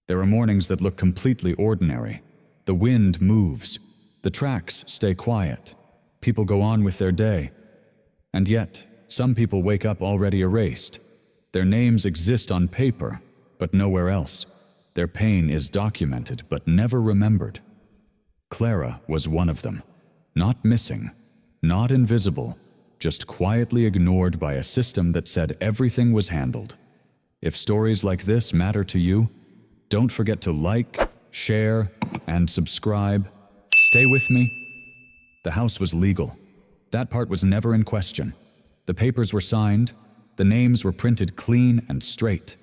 There are mornings that look completely ordinary. The wind moves. The tracks stay quiet. People go on with their day. And yet, some people wake up already erased. Their names exist on paper, but nowhere else. Their pain is documented, but never remembered. Clara was one of them. Not missing, not invisible, just quietly ignored by a system that said everything was handled. If stories like this matter to you, don't forget to like, share, and subscribe. Stay with me. The house was legal. That part was never in question. The papers were signed. The names were printed clean and straight.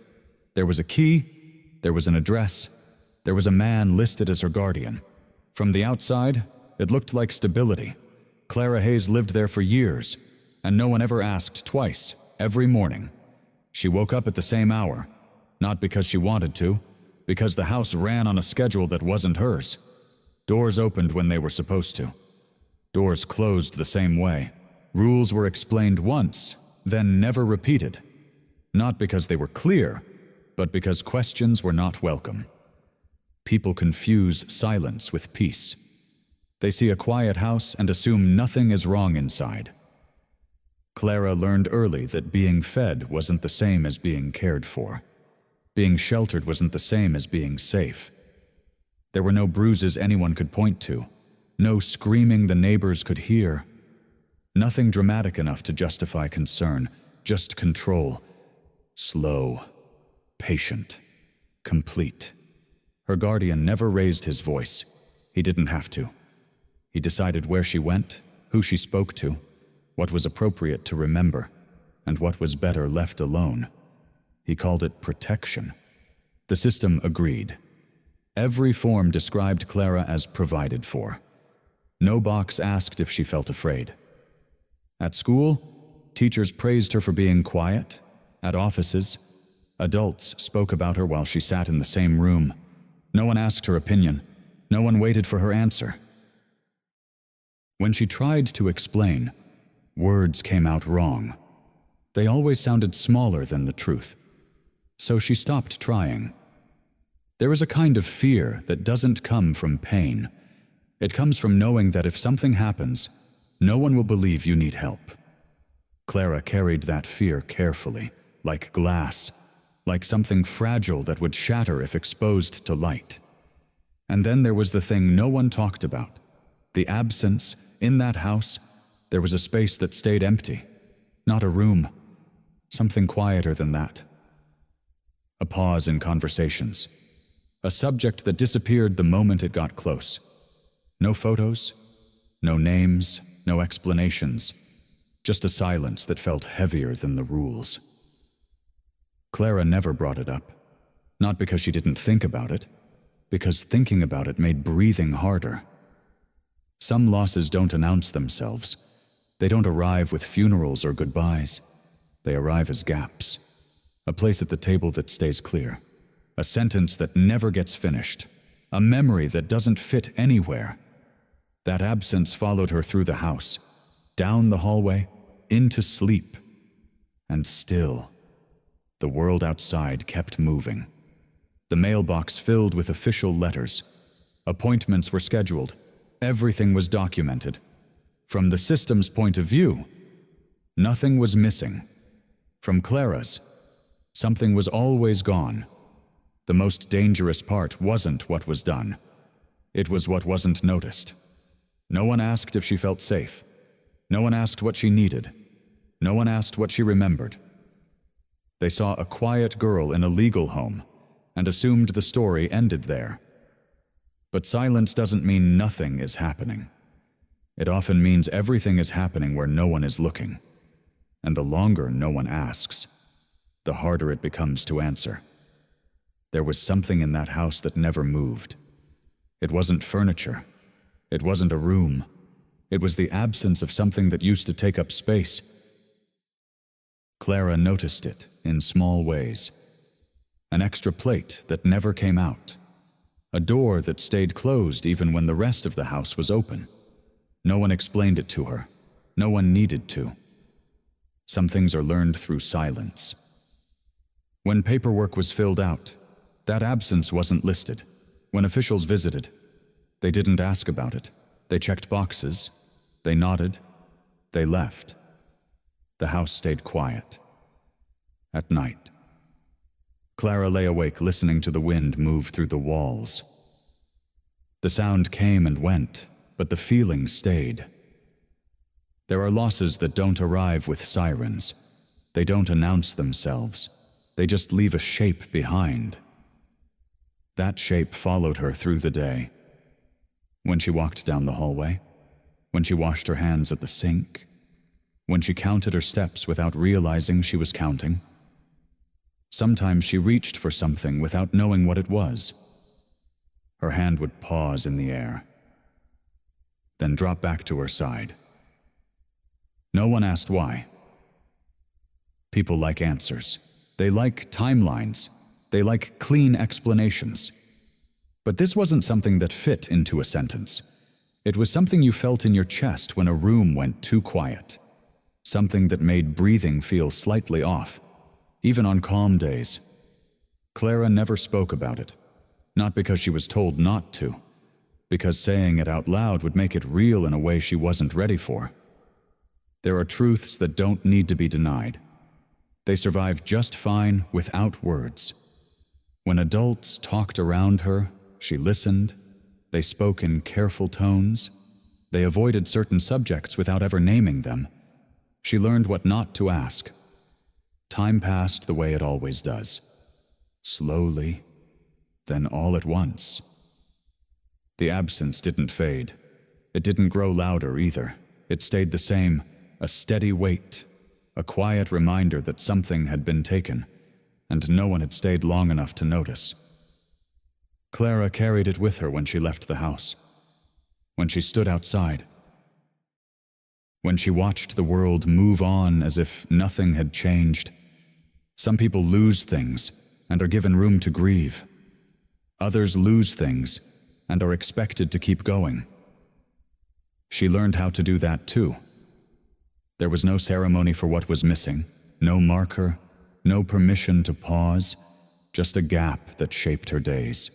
There was a key. There was an address. There was a man listed as her guardian. From the outside, it looked like stability. Clara Hayes lived there for years, and no one ever asked twice, every morning. She woke up at the same hour, not because she wanted to, because the house ran on a schedule that wasn't hers. Doors opened when they were supposed to. Doors closed the same way. Rules were explained once, then never repeated. Not because they were clear, but because questions were not welcome. People confuse silence with peace. They see a quiet house and assume nothing is wrong inside. Clara learned early that being fed wasn't the same as being cared for. Being sheltered wasn't the same as being safe. There were no bruises anyone could point to, no screaming the neighbors could hear. Nothing dramatic enough to justify concern, just control. Slow, patient, complete. Her guardian never raised his voice. He didn't have to. He decided where she went, who she spoke to, what was appropriate to remember, and what was better left alone. He called it protection. The system agreed. Every form described Clara as provided for. No box asked if she felt afraid. At school, teachers praised her for being quiet. At offices, adults spoke about her while she sat in the same room. No one asked her opinion. No one waited for her answer. When she tried to explain, words came out wrong. They always sounded smaller than the truth. So she stopped trying. There is a kind of fear that doesn't come from pain. It comes from knowing that if something happens, no one will believe you need help. Clara carried that fear carefully, like glass, like something fragile that would shatter if exposed to light. And then there was the thing no one talked about. The absence. In that house, there was a space that stayed empty. Not a room. Something quieter than that. A pause in conversations. A subject that disappeared the moment it got close. No photos, no names, no explanations. Just a silence that felt heavier than the rules. Clara never brought it up. Not because she didn't think about it, because thinking about it made breathing harder. Some losses don't announce themselves. They don't arrive with funerals or goodbyes. They arrive as gaps. A place at the table that stays clear. A sentence that never gets finished. A memory that doesn't fit anywhere. That absence followed her through the house, down the hallway, into sleep. And still, the world outside kept moving. The mailbox filled with official letters. Appointments were scheduled. Everything was documented. From the system's point of view, nothing was missing. From Clara's, something was always gone. The most dangerous part wasn't what was done. It was what wasn't noticed. No one asked if she felt safe. No one asked what she needed. No one asked what she remembered. They saw a quiet girl in a legal home and assumed the story ended there. But silence doesn't mean nothing is happening. It often means everything is happening where no one is looking. And the longer no one asks, the harder it becomes to answer. There was something in that house that never moved. It wasn't furniture. It wasn't a room. It was the absence of something that used to take up space. Clara noticed it in small ways. An extra plate that never came out. A door that stayed closed even when the rest of the house was open. No one explained it to her. No one needed to. Some things are learned through silence. When paperwork was filled out, That absence wasn't listed. When officials visited, they didn't ask about it. They checked boxes, they nodded, they left. The house stayed quiet. At night, Clara lay awake listening to the wind move through the walls. The sound came and went, but the feeling stayed. There are losses that don't arrive with sirens. They don't announce themselves. They just leave a shape behind. That shape followed her through the day. When she walked down the hallway, when she washed her hands at the sink, when she counted her steps without realizing she was counting. Sometimes she reached for something without knowing what it was. Her hand would pause in the air, then drop back to her side. No one asked why. People like answers. They like timelines. They like clean explanations. But this wasn't something that fit into a sentence. It was something you felt in your chest when a room went too quiet. Something that made breathing feel slightly off, even on calm days. Clara never spoke about it, not because she was told not to, because saying it out loud would make it real in a way she wasn't ready for. There are truths that don't need to be denied. They survive just fine without words. When adults talked around her, she listened. They spoke in careful tones. They avoided certain subjects without ever naming them. She learned what not to ask. Time passed the way it always does. Slowly, then all at once. The absence didn't fade. It didn't grow louder either. It stayed the same, a steady weight, a quiet reminder that something had been taken, and no one had stayed long enough to notice. Clara carried it with her when she left the house, when she stood outside, when she watched the world move on as if nothing had changed. Some people lose things and are given room to grieve. Others lose things and are expected to keep going. She learned how to do that too. There was no ceremony for what was missing, no marker, no permission to pause, just a gap that shaped her days.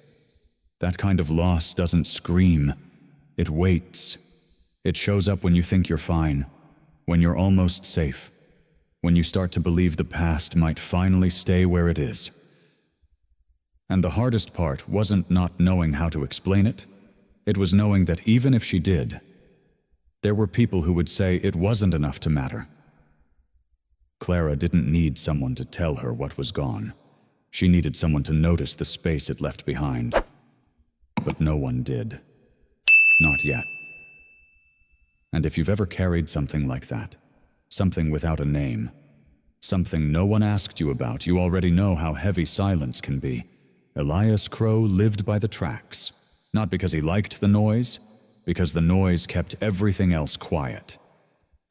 That kind of loss doesn't scream, it waits. It shows up when you think you're fine, when you're almost safe, when you start to believe the past might finally stay where it is. And the hardest part wasn't not knowing how to explain it. It was knowing that even if she did, there were people who would say it wasn't enough to matter. Clara didn't need someone to tell her what was gone. She needed someone to notice the space it left behind. But no one did. Not yet. And if you've ever carried something like that, something without a name, something no one asked you about, you already know how heavy silence can be. Elias Crow lived by the tracks, not because he liked the noise, because the noise kept everything else quiet.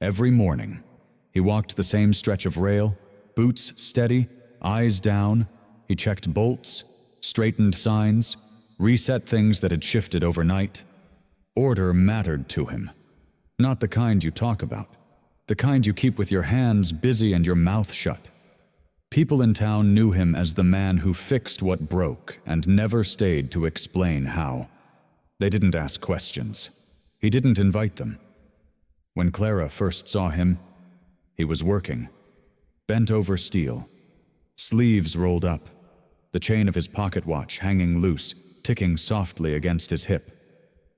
Every morning, he walked the same stretch of rail, boots steady, eyes down. He checked bolts, straightened signs, reset things that had shifted overnight. Order mattered to him. Not the kind you talk about, the kind you keep with your hands busy and your mouth shut. People in town knew him as the man who fixed what broke and never stayed to explain how. They didn't ask questions. He didn't invite them. When Clara first saw him, he was working, bent over steel, sleeves rolled up, the chain of his pocket watch hanging loose, ticking softly against his hip.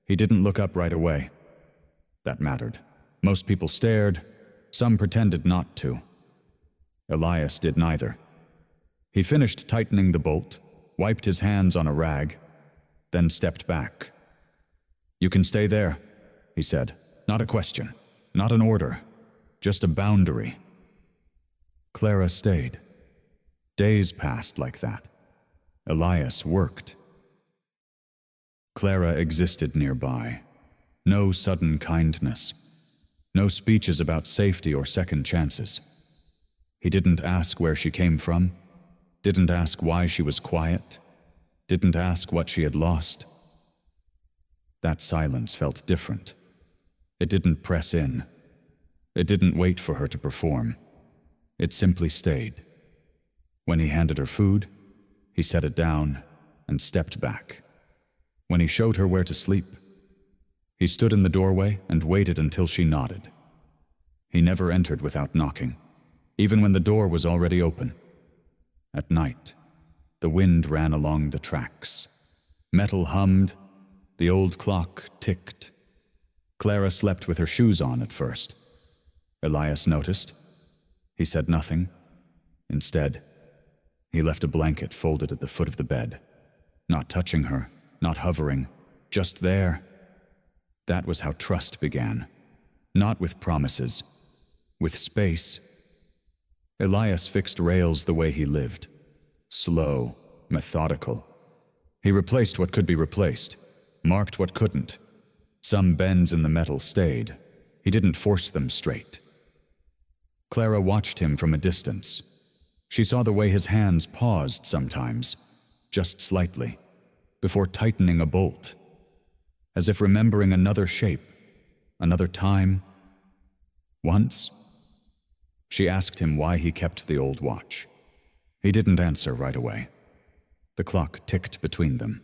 He didn't look up right away. That mattered. Most people stared. Some pretended not to. Elias did neither. He finished tightening the bolt, wiped his hands on a rag, then stepped back. "You can stay there," he said. "Not a question, not an order, just a boundary." Clara stayed. Days passed like that. Elias worked. Clara existed nearby. No sudden kindness. No speeches about safety or second chances. He didn't ask where she came from, didn't ask why she was quiet, didn't ask what she had lost. That silence felt different. It didn't press in. It didn't wait for her to perform. It simply stayed. When he handed her food, he set it down and stepped back. When he showed her where to sleep, he stood in the doorway and waited until she nodded. He never entered without knocking, even when the door was already open. At night, the wind ran along the tracks. Metal hummed, the old clock ticked. Clara slept with her shoes on at first. Elias noticed. He said nothing. Instead, he left a blanket folded at the foot of the bed, not touching her, not hovering, just there. That was how trust began, not with promises, with space. Elias fixed rails the way he lived, slow, methodical. He replaced what could be replaced, marked what couldn't. Some bends in the metal stayed. He didn't force them straight. Clara watched him from a distance. She saw the way his hands paused sometimes, just slightly, before tightening a bolt, as if remembering another shape, another time. Once, she asked him why he kept the old watch. He didn't answer right away. The clock ticked between them.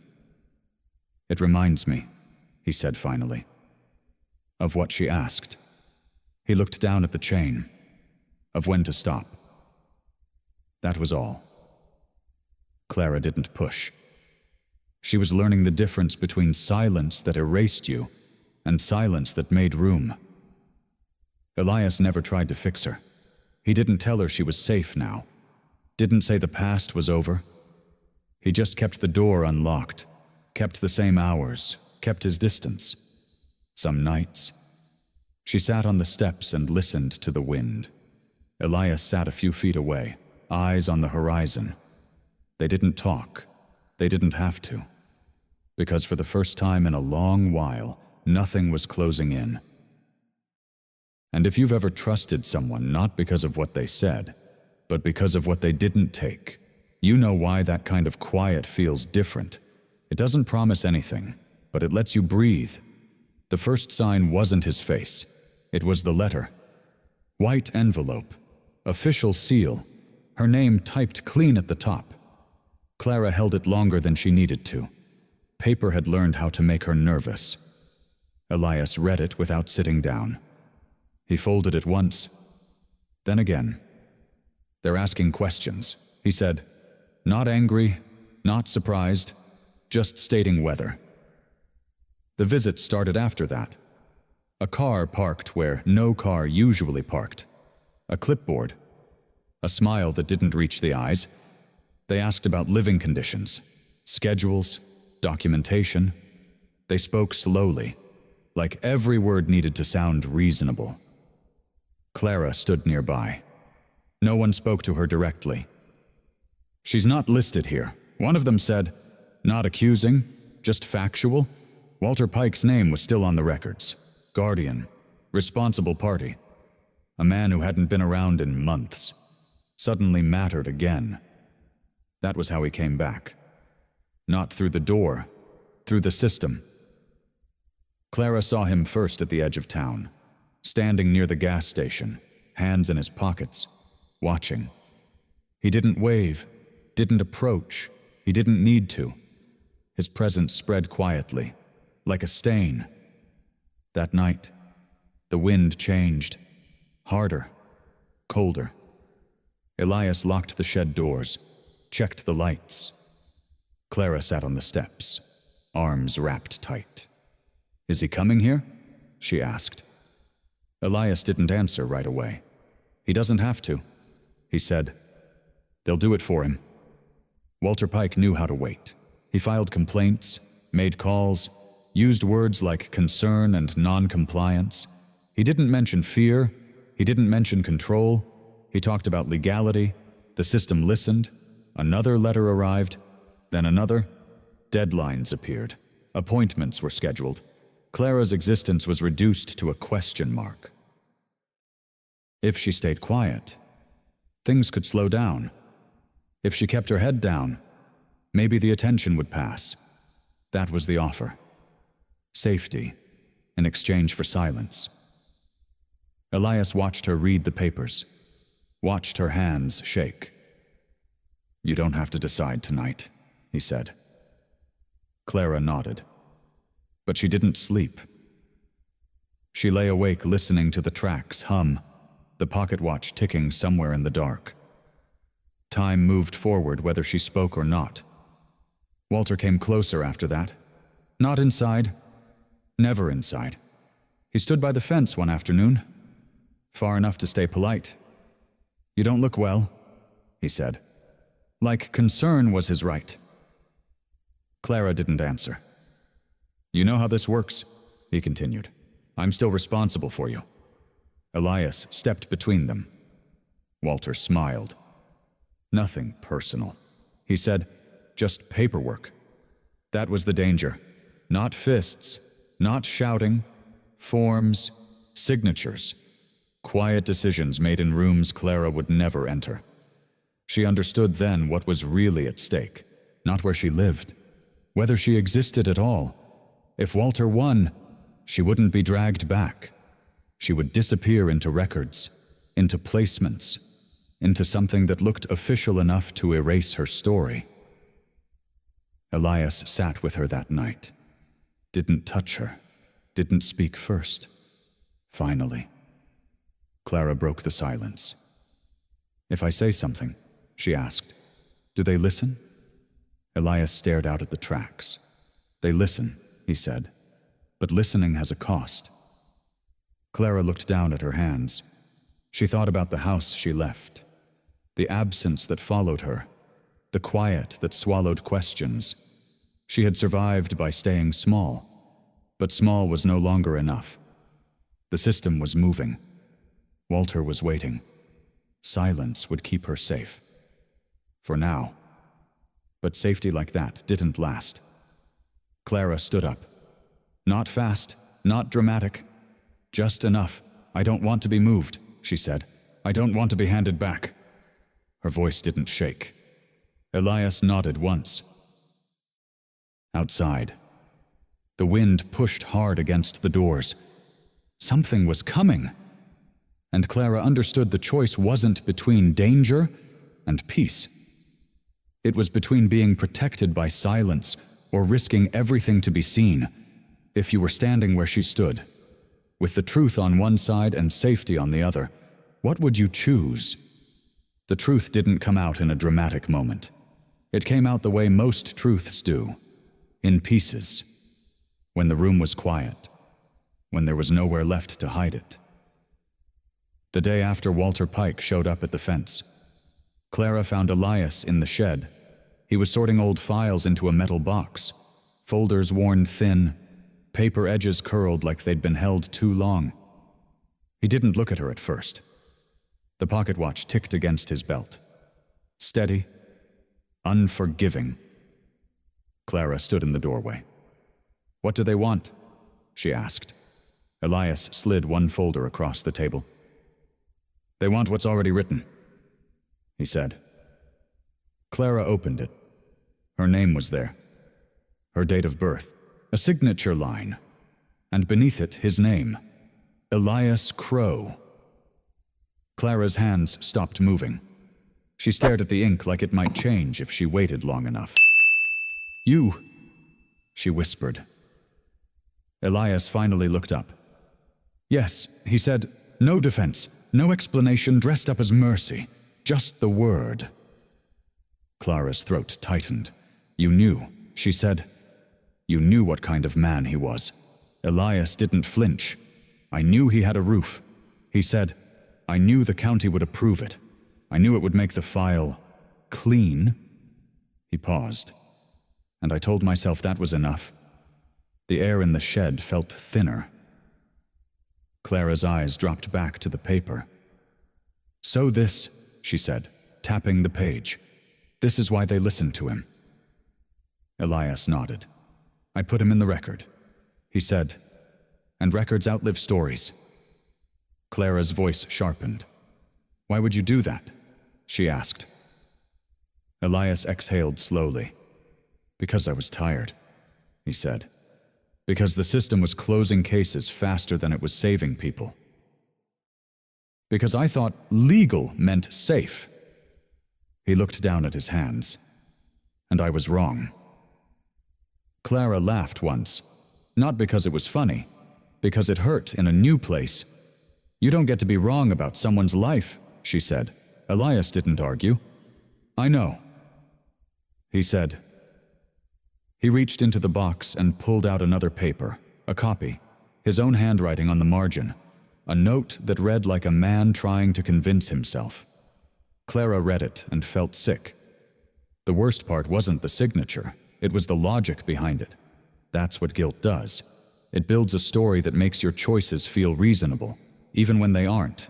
"It reminds me," he said finally, of what she asked. He looked down at the chain, of when to stop. That was all. Clara didn't push. She was learning the difference between silence that erased you and silence that made room. Elias never tried to fix her. He didn't tell her she was safe now, didn't say the past was over. He just kept the door unlocked, kept the same hours, kept his distance. Some nights, she sat on the steps and listened to the wind. Elias sat a few feet away, eyes on the horizon. They didn't talk. They didn't have to. Because for the first time in a long while, nothing was closing in. And if you've ever trusted someone not because of what they said, but because of what they didn't take, you know why that kind of quiet feels different. It doesn't promise anything, but it lets you breathe. The first sign wasn't his face. It was the letter. White envelope, official seal, her name typed clean at the top. Clara held it longer than she needed to. Paper had learned how to make her nervous. Elias read it without sitting down. He folded it once, then again. "They're asking questions," he said. Not angry, not surprised, just stating weather. The visit started after that. A car parked where no car usually parked. A clipboard. A smile that didn't reach the eyes. They asked about living conditions, schedules, documentation. They spoke slowly, like every word needed to sound reasonable. Clara stood nearby. No one spoke to her directly. "She's not listed here," one of them said. "Not accusing, just factual." Walter Pike's name was still on the records. Guardian, responsible party. A man who hadn't been around in months. Suddenly mattered again. That was how he came back. Not through the door, through the system. Clara saw him first at the edge of town, standing near the gas station, hands in his pockets, watching. He didn't wave, didn't approach, he didn't need to. His presence spread quietly, like a stain. That night, the wind changed, harder, colder. Elias locked the shed doors, checked the lights. Clara sat on the steps, arms wrapped tight. "Is he coming here?" she asked. Elias didn't answer right away. "He doesn't have to," he said. "They'll do it for him." Walter Pike knew how to wait. He filed complaints, made calls, used words like concern and non-compliance. He didn't mention fear, he didn't mention control. He talked about legality. The system listened. Another letter arrived, then another. Deadlines appeared. Appointments were scheduled. Clara's existence was reduced to a question mark. If she stayed quiet, things could slow down. If she kept her head down, maybe the attention would pass. That was the offer. Safety in exchange for silence. Elias watched her read the papers, watched her hands shake. "You don't have to decide tonight," he said. Clara nodded. But she didn't sleep. She lay awake listening to the tracks hum, the pocket watch ticking somewhere in the dark. Time moved forward whether she spoke or not. Walter came closer after that. Not inside. Never inside. He stood by the fence one afternoon, far enough to stay polite. "You don't look well," he said. Like concern was his right. Clara didn't answer. "You know how this works," he continued. "I'm still responsible for you." Elias stepped between them. Walter smiled. "Nothing personal," he said. "Just paperwork." That was the danger. Not fists, not shouting, forms, signatures. Quiet decisions made in rooms Clara would never enter. She understood then what was really at stake, not where she lived, whether she existed at all. If Walter won, she wouldn't be dragged back. She would disappear into records, into placements, into something that looked official enough to erase her story. Elias sat with her that night. Didn't touch her, didn't speak first. Finally, Clara broke the silence. "If I say something," she asked, "do they listen?" Elias stared out at the tracks. "They listen," he said, "but listening has a cost." Clara looked down at her hands. She thought about the house she left, the absence that followed her, the quiet that swallowed questions. She had survived by staying small, but small was no longer enough. The system was moving. Walter was waiting. Silence would keep her safe. For now. But safety like that didn't last. Clara stood up. Not fast, not dramatic. Just enough. "I don't want to be moved," she said. "I don't want to be handed back." Her voice didn't shake. Elias nodded once. Outside, the wind pushed hard against the doors. Something was coming. And Clara understood the choice wasn't between danger and peace. It was between being protected by silence or risking everything to be seen. If you were standing where she stood, with the truth on one side and safety on the other, what would you choose? The truth didn't come out in a dramatic moment. It came out the way most truths do, in pieces, when the room was quiet, when there was nowhere left to hide it. The day after Walter Pike showed up at the fence, Clara found Elias in the shed. He was sorting old files into a metal box, folders worn thin, paper edges curled like they'd been held too long. He didn't look at her at first. The pocket watch ticked against his belt. Steady, unforgiving. Clara stood in the doorway. "What do they want?" she asked. Elias slid one folder across the table. "They want what's already written," he said. Clara opened it. Her name was there. Her date of birth, a signature line, and beneath it his name, Elias Crow. Clara's hands stopped moving. She stared at the ink like it might change if she waited long enough. "You," she whispered. Elias finally looked up. "Yes," he said, "no defense, no explanation dressed up as mercy, just the word." Clara's throat tightened. "You knew," she said. "You knew what kind of man he was." Elias didn't flinch. "I knew he had a roof," he said. "I knew the county would approve it. I knew it would make the file clean." He paused, and I told myself that was enough. The air in the shed felt thinner. Clara's eyes dropped back to the paper. "So this," she said, tapping the page. "This is why they listened to him." Elias nodded. "I put him in the record," he said. "And records outlive stories." Clara's voice sharpened. "Why would you do that?" she asked. Elias exhaled slowly. "Because I was tired," he said. "Because the system was closing cases faster than it was saving people. Because I thought legal meant safe." He looked down at his hands. "And I was wrong." Clara laughed once, not because it was funny, because it hurt in a new place. "You don't get to be wrong about someone's life," she said. Elias didn't argue. "I know," he said. He reached into the box and pulled out another paper, a copy, his own handwriting on the margin, a note that read like a man trying to convince himself. Clara read it and felt sick. The worst part wasn't the signature, it was the logic behind it. That's what guilt does. It builds a story that makes your choices feel reasonable, even when they aren't.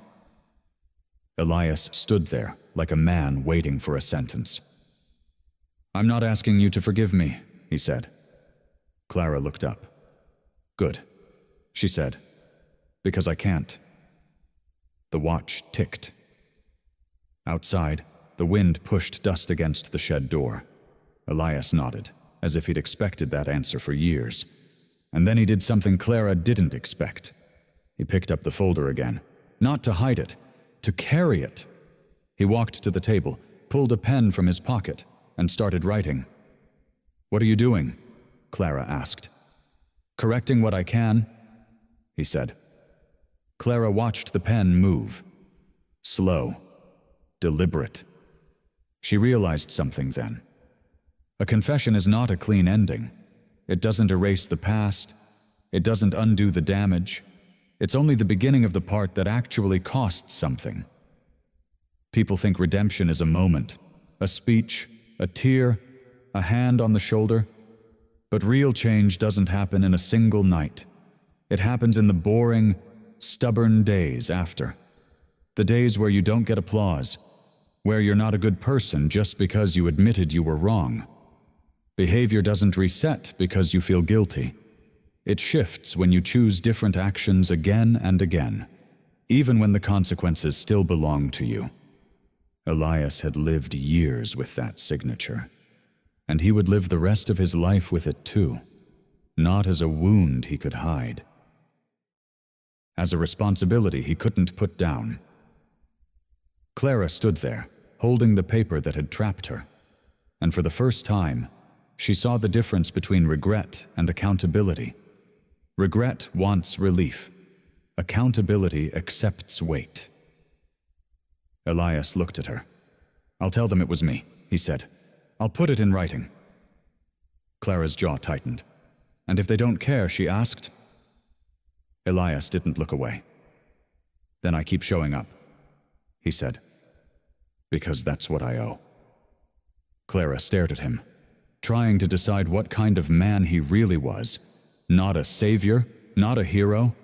Elias stood there, like a man waiting for a sentence. "I'm not asking you to forgive me," he said. Clara looked up. "Good," she said, "because I can't." The watch ticked. Outside, the wind pushed dust against the shed door. Elias nodded, as if he'd expected that answer for years. And then he did something Clara didn't expect. He picked up the folder again, not to hide it, to carry it. He walked to the table, pulled a pen from his pocket, and started writing. "What are you doing?" Clara asked. "Correcting what I can," he said. Clara watched the pen move. Slow, deliberate. She realized something then. A confession is not a clean ending. It doesn't erase the past. It doesn't undo the damage. It's only the beginning of the part that actually costs something. People think redemption is a moment, a speech, a tear, a hand on the shoulder. But real change doesn't happen in a single night. It happens in the boring, stubborn days after. The days where you don't get applause, where you're not a good person just because you admitted you were wrong. Behavior doesn't reset because you feel guilty. It shifts when you choose different actions again and again, even when the consequences still belong to you. Elias had lived years with that signature, and he would live the rest of his life with it too, not as a wound he could hide, as a responsibility he couldn't put down. Clara stood there, holding the paper that had trapped her, and for the first time, she saw the difference between regret and accountability. Regret wants relief. Accountability accepts weight. Elias looked at her. "I'll tell them it was me," he said. "I'll put it in writing." Clara's jaw tightened. "And if they don't care?" she asked. Elias didn't look away. "Then I keep showing up," he said. "Because that's what I owe." Clara stared at him, trying to decide what kind of man he really was. Not a savior, not a hero,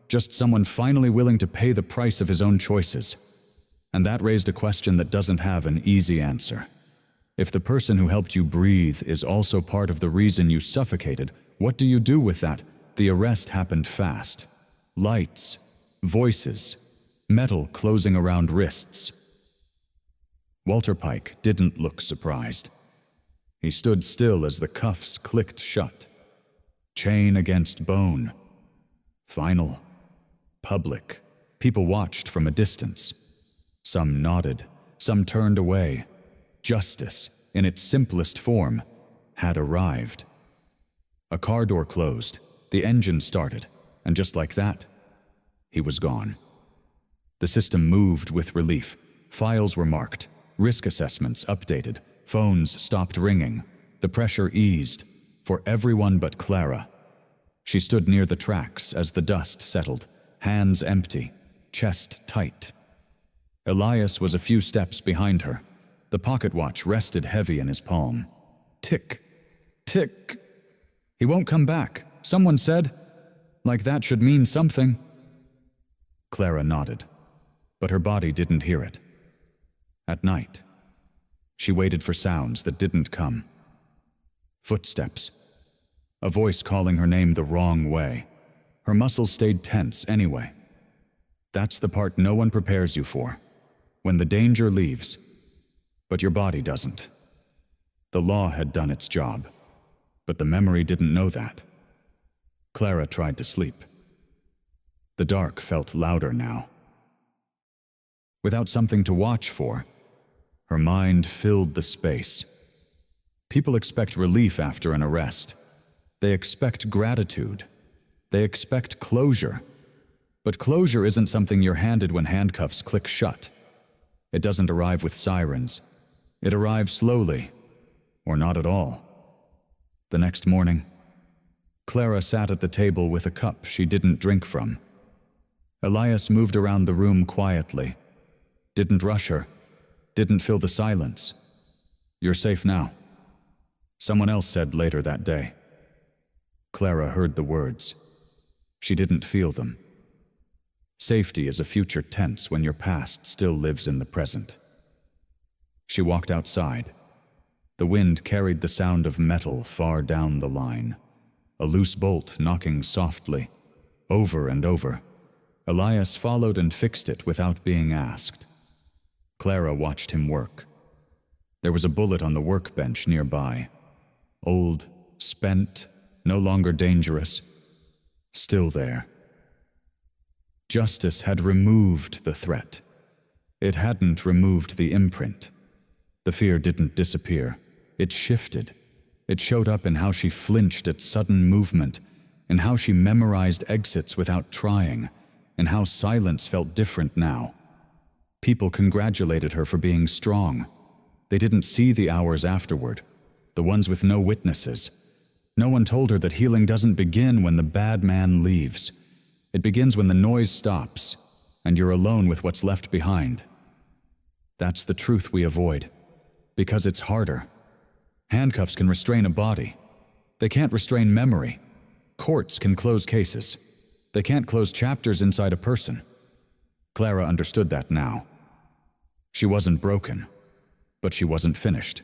just someone finally willing to pay the price of his own choices. And that raised a question that doesn't have an easy answer. If the person who helped you breathe is also part of the reason you suffocated, what do you do with that? The arrest happened fast. Lights, voices, metal closing around wrists. Walter Pike didn't look surprised. He stood still as the cuffs clicked shut. Chain against bone. Final. Public. People watched from a distance. Some nodded, some turned away. Justice, in its simplest form, had arrived. A car door closed, the engine started, and just like that, he was gone. The system moved with relief. Files were marked, risk assessments updated, phones stopped ringing. The pressure eased, for everyone but Clara. She stood near the tracks as the dust settled, hands empty, chest tight. Elias was a few steps behind her. The pocket watch rested heavy in his palm. Tick, tick. "He won't come back," someone said. Like that should mean something. Clara nodded, but her body didn't hear it. At night, she waited for sounds that didn't come. Footsteps. A voice calling her name the wrong way. Her muscles stayed tense anyway. That's the part no one prepares you for. When the danger leaves, but your body doesn't. The law had done its job, but the memory didn't know that. Clara tried to sleep. The dark felt louder now. Without something to watch for, her mind filled the space. People expect relief after an arrest. They expect gratitude. They expect closure. But closure isn't something you're handed when handcuffs click shut. It doesn't arrive with sirens. It arrives slowly, or not at all. The next morning, Clara sat at the table with a cup she didn't drink from. Elias moved around the room quietly, didn't rush her, didn't fill the silence. "You're safe now," someone else said later that day. Clara heard the words. She didn't feel them. Safety is a future tense when your past still lives in the present. She walked outside. The wind carried the sound of metal far down the line, a loose bolt knocking softly, over and over. Elias followed and fixed it without being asked. Clara watched him work. There was a bullet on the workbench nearby. Old, spent, no longer dangerous, still there. Justice had removed the threat. It hadn't removed the imprint. The fear didn't disappear. It shifted. It showed up in how she flinched at sudden movement, in how she memorized exits without trying, in how silence felt different now. People congratulated her for being strong. They didn't see the hours afterward, the ones with no witnesses. No one told her that healing doesn't begin when the bad man leaves. It begins when the noise stops, and you're alone with what's left behind. That's the truth we avoid, because it's harder. Handcuffs can restrain a body. They can't restrain memory. Courts can close cases. They can't close chapters inside a person. Clara understood that now. She wasn't broken, but she wasn't finished.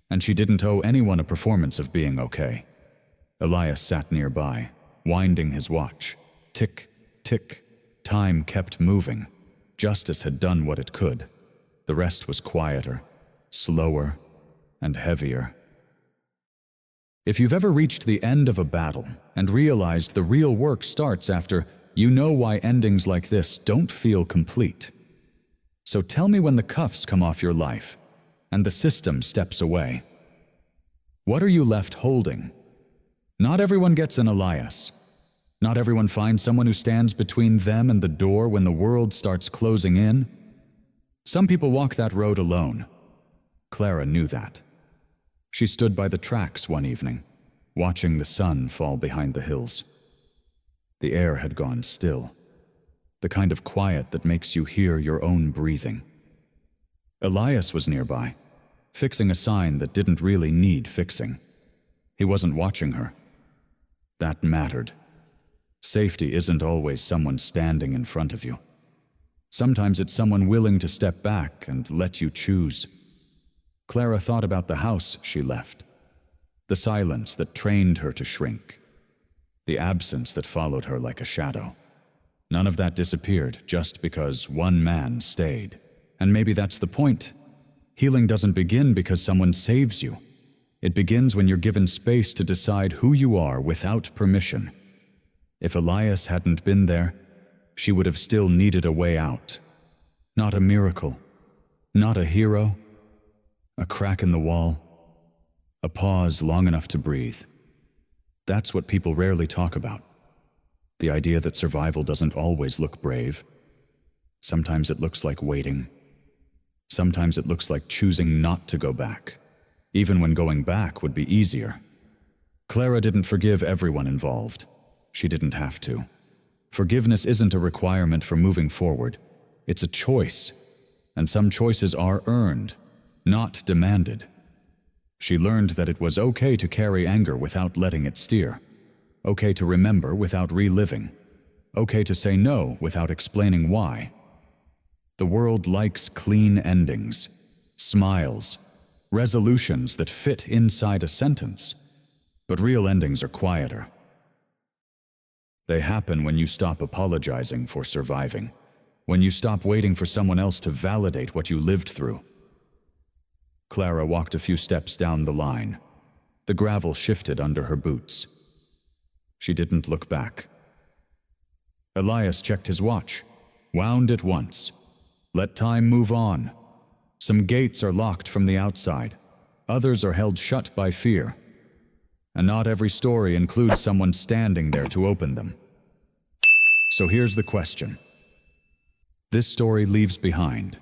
And she didn't owe anyone a performance of being okay. Elias sat nearby, winding his watch. Tick, tick. Time kept moving. Justice had done what it could. The rest was quieter, slower, and heavier. If you've ever reached the end of a battle and realized the real work starts after, you know why endings like this don't feel complete. So tell me when the cuffs come off your life and the system steps away. What are you left holding? Not everyone gets an Elias. Not everyone finds someone who stands between them and the door when the world starts closing in. Some people walk that road alone. Clara knew that. She stood by the tracks one evening, watching the sun fall behind the hills. The air had gone still, the kind of quiet that makes you hear your own breathing. Elias was nearby, fixing a sign that didn't really need fixing. He wasn't watching her. That mattered. Safety isn't always someone standing in front of you. Sometimes it's someone willing to step back and let you choose. Clara thought about the house she left, the silence that trained her to shrink, the absence that followed her like a shadow. None of that disappeared just because one man stayed. And maybe that's the point. Healing doesn't begin because someone saves you. It begins when you're given space to decide who you are without permission. If Elias hadn't been there, she would have still needed a way out. Not a miracle, not a hero, a crack in the wall, a pause long enough to breathe. That's what people rarely talk about. The idea that survival doesn't always look brave. Sometimes it looks like waiting. Sometimes it looks like choosing not to go back, even when going back would be easier. Clara didn't forgive everyone involved. She didn't have to. Forgiveness isn't a requirement for moving forward. It's a choice, and some choices are earned, not demanded. She learned that it was okay to carry anger without letting it steer, okay to remember without reliving, okay to say no without explaining why. The world likes clean endings, smiles, resolutions that fit inside a sentence, but real endings are quieter. They happen when you stop apologizing for surviving, when you stop waiting for someone else to validate what you lived through. Clara walked a few steps down the line. The gravel shifted under her boots. She didn't look back. Elias checked his watch, wound it once. Let time move on. Some gates are locked from the outside. Others are held shut by fear. and not every story includes someone standing there to open them. So here's the question. This story leaves behind.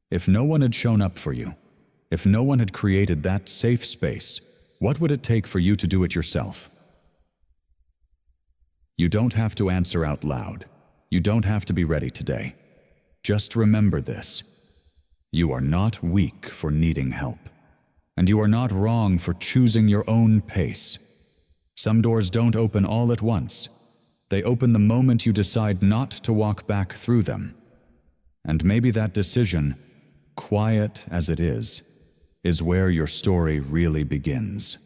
If no one had shown up for you, if no one had created that safe space, what would it take for you to do it yourself? You don't have to answer out loud. You don't have to be ready today. Just remember this. You are not weak for needing help. And you are not wrong for choosing your own pace. Some doors don't open all at once. They open the moment you decide not to walk back through them. And maybe that decision, quiet as it is where your story really begins.